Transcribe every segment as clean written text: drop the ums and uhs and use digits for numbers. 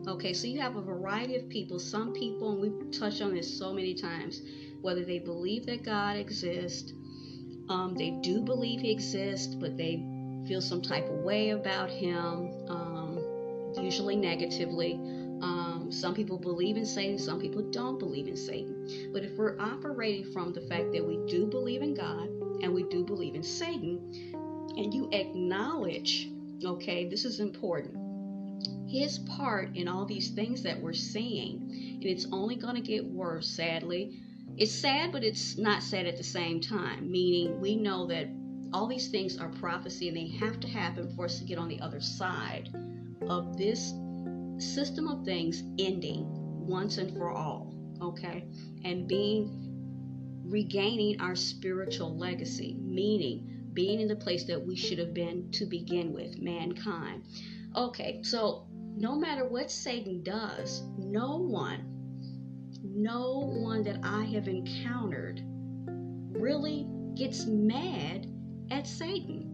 Okay, so you have a variety of people. Some people, and we've touched on this so many times, whether they believe that God exists, they do believe he exists, but they feel some type of way about him, usually negatively. Some people believe in Satan, some people don't believe in Satan. But if we're operating from the fact that we do believe in God and we do believe in Satan, and you acknowledge, okay, this is important, his part in all these things that we're seeing, and it's only going to get worse, sadly. It's sad, but it's not sad at the same time, meaning we know that all these things are prophecy and they have to happen for us to get on the other side of this system of things ending once and for all, okay? And regaining our spiritual legacy, meaning being in the place that we should have been to begin with, mankind. Okay, so no matter what Satan does, no one that I have encountered really gets mad at Satan.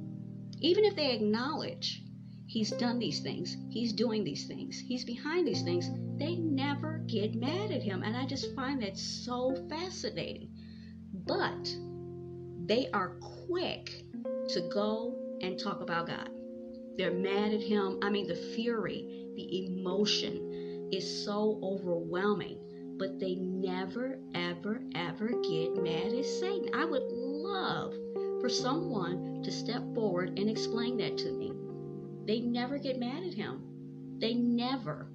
Even if they acknowledge he's done these things, he's doing these things, he's behind these things, they never get mad at him. And I just find that so fascinating. But they are quick to go and talk about God. They're mad at him. I mean, the fury, the emotion is so overwhelming. But they never, ever, ever get mad at Satan. I would love for someone to step forward and explain that to me. They never get mad at him. They never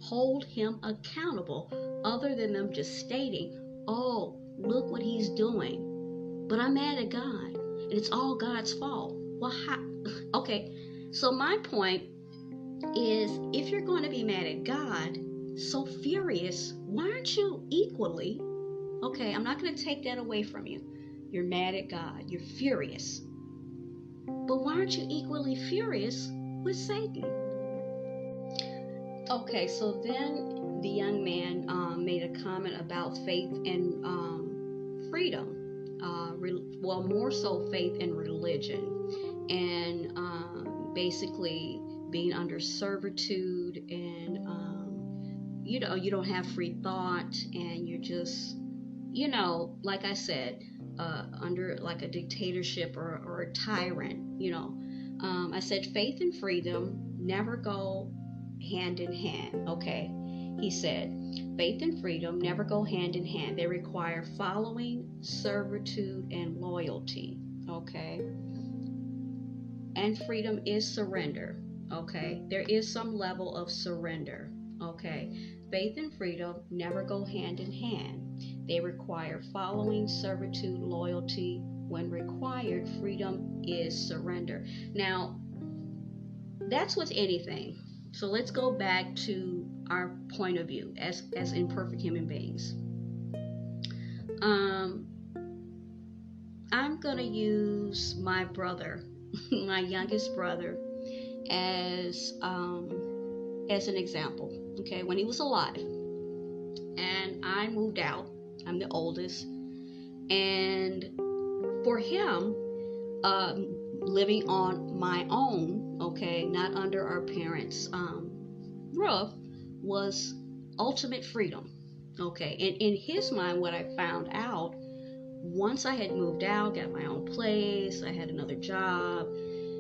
hold him accountable other than them just stating, oh, look what he's doing. But I'm mad at God, and it's all God's fault. Well, how? Okay, so my point is, if you're going to be mad at God, so furious, why aren't you equally, okay, I'm not going to take that away from you. You're mad at God. You're furious. But why aren't you equally furious with Satan? Okay, so then the young man made a comment about faith and freedom. More so faith and religion. And basically being under servitude, and you don't have free thought, and you're just, like I said, under like a dictatorship or a tyrant. I said faith and freedom never go hand in hand. Okay, he said faith and freedom never go hand in hand. They require following, servitude, and loyalty. Okay, and freedom is surrender. Okay, there is some level of surrender. Okay, faith and freedom never go hand in hand. They require following, servitude, loyalty. When required, freedom is surrender. Now, that's with anything. So let's go back to our point of view as imperfect human beings. I'm going to use my brother, my youngest brother, as an example. Okay, when he was alive, and I moved out. I'm the oldest, and for him, living on my own, okay, not under our parents' roof, was ultimate freedom. Okay, and in his mind, what I found out, once I had moved out, got my own place, I had another job,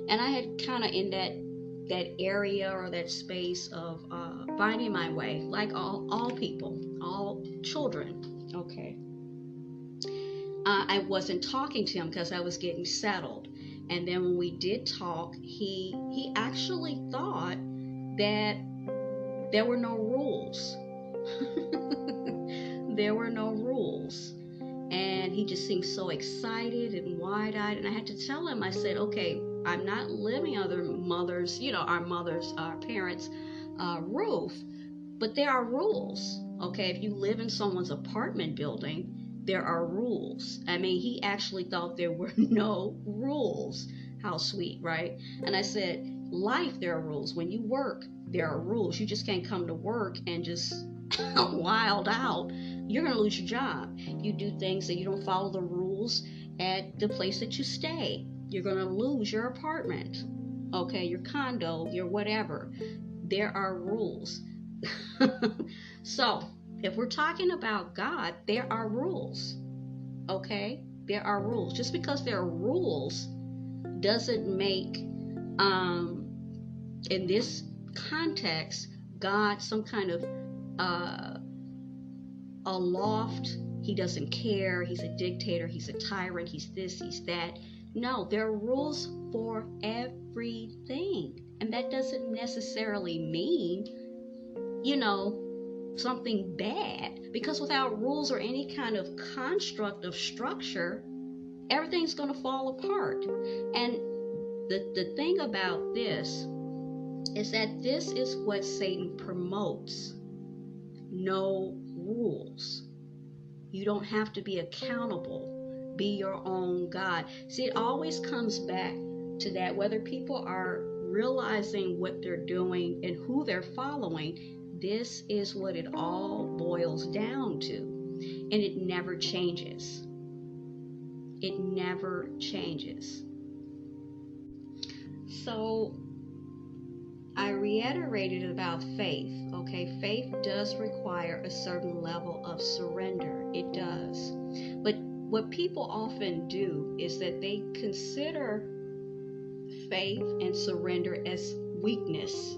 and I had kind of in that area or that space of finding my way, like all people, all children. Okay, I wasn't talking to him because I was getting settled. And then when we did talk, he actually thought that there were no rules. There were no rules. And he just seemed so excited and wide-eyed. And I had to tell him, I said, okay, I'm not living under our parents' roof, but there are rules. Okay, if you live in someone's apartment building, there are rules. I mean, he actually thought there were no rules. How sweet, right? And I said, life, there are rules. When you work, there are rules. You just can't come to work and just wild out. You're going to lose your job. You do things that you don't follow the rules at the place that you stay. You're going to lose your apartment, okay, your condo, your whatever. There are rules. So, if we're talking about God, there are rules. Okay? There are rules. Just because there are rules doesn't make, in this context, God some kind of aloft. He doesn't care. He's a dictator. He's a tyrant. He's this, he's that. No, there are rules for everything. And that doesn't necessarily mean, something bad. Because without rules or any kind of construct of structure, everything's going to fall apart. And the thing about this is that this is what Satan promotes. No rules. You don't have to be accountable. Be your own God. See, it always comes back to that, whether people are realizing what they're doing and who they're following, this is what it all boils down to. And it never changes. It never changes. So I reiterated about faith. Okay, faith does require a certain level of surrender. It does. But what people often do is that they consider faith and surrender as weakness.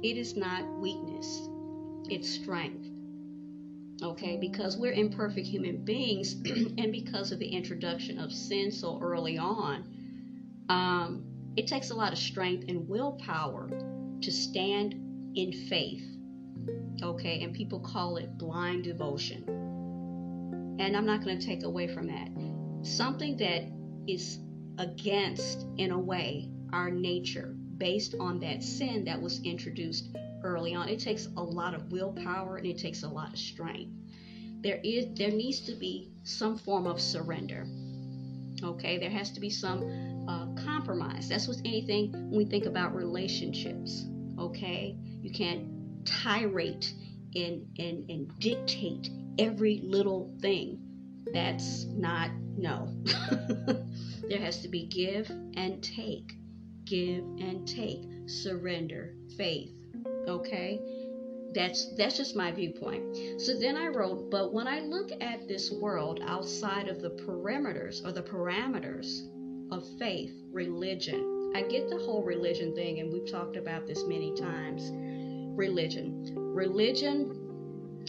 It is not weakness. It's strength. Okay, because we're imperfect human beings and because of the introduction of sin so early on, it takes a lot of strength and willpower to stand in faith. Okay, and people call it blind devotion. And I'm not going to take away from that. Something that is against, in a way, our nature based on that sin that was introduced early on. It takes a lot of willpower and it takes a lot of strength. There needs to be some form of surrender. Okay, there has to be some compromise. That's with anything when we think about relationships. Okay, you can't tirade and dictate every little thing. That's not, no. There has to be give and take. Give and take. Surrender. Faith. Okay? That's just my viewpoint. So then I wrote, but when I look at this world outside of the perimeters or the parameters of faith, religion, I get the whole religion thing, and we've talked about this many times. Religion,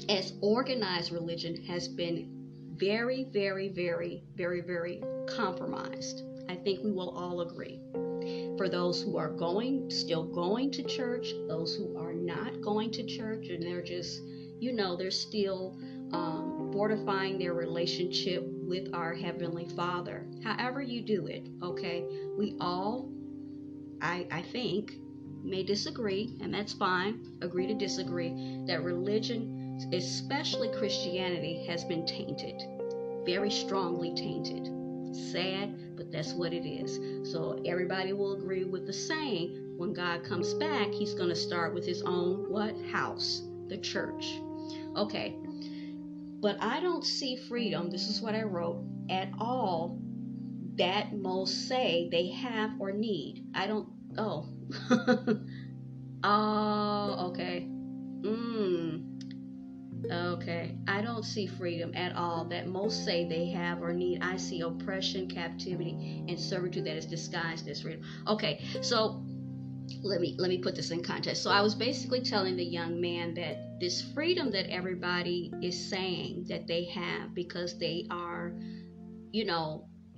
as organized religion, has been very, very, very, very, very compromised. I think we will all agree. For those who are still going to church, those who are not going to church, and they're just, they're still fortifying their relationship with our Heavenly Father. However you do it, okay? We all, I think, may disagree, and that's fine. Agree to disagree, that religion, especially Christianity, has been tainted. Very strongly tainted. Sad, but that's what it is. So everybody will agree with the saying, when God comes back, he's going to start with his own house, the church. Okay, but I don't see freedom, this is what I wrote, at all that most say they have or need. I don't, okay. Okay, I don't see freedom at all that most say they have or need. I see oppression, captivity, and servitude that is disguised as freedom. Okay, so let me put this in context. So I was basically telling the young man that this freedom that everybody is saying that they have because they are,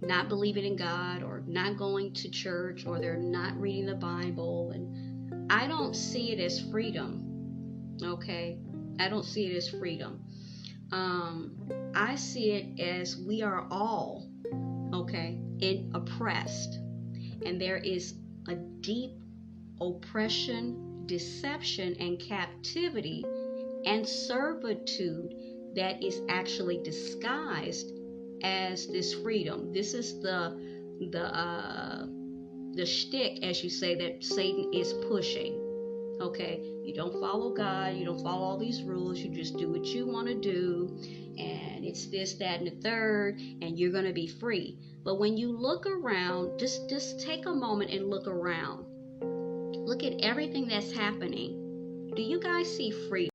not believing in God or not going to church or they're not reading the Bible, and I don't see it as freedom. Okay, I don't see it as freedom. I see it as we are all, oppressed. And there is a deep oppression, deception, and captivity and servitude that is actually disguised as this freedom. This is the shtick, as you say, that Satan is pushing. Okay, you don't follow God, you don't follow all these rules, you just do what you want to do, and it's this, that, and the third, and you're going to be free. But when you look around, just take a moment and look around. Look at everything that's happening. Do you guys see freedom?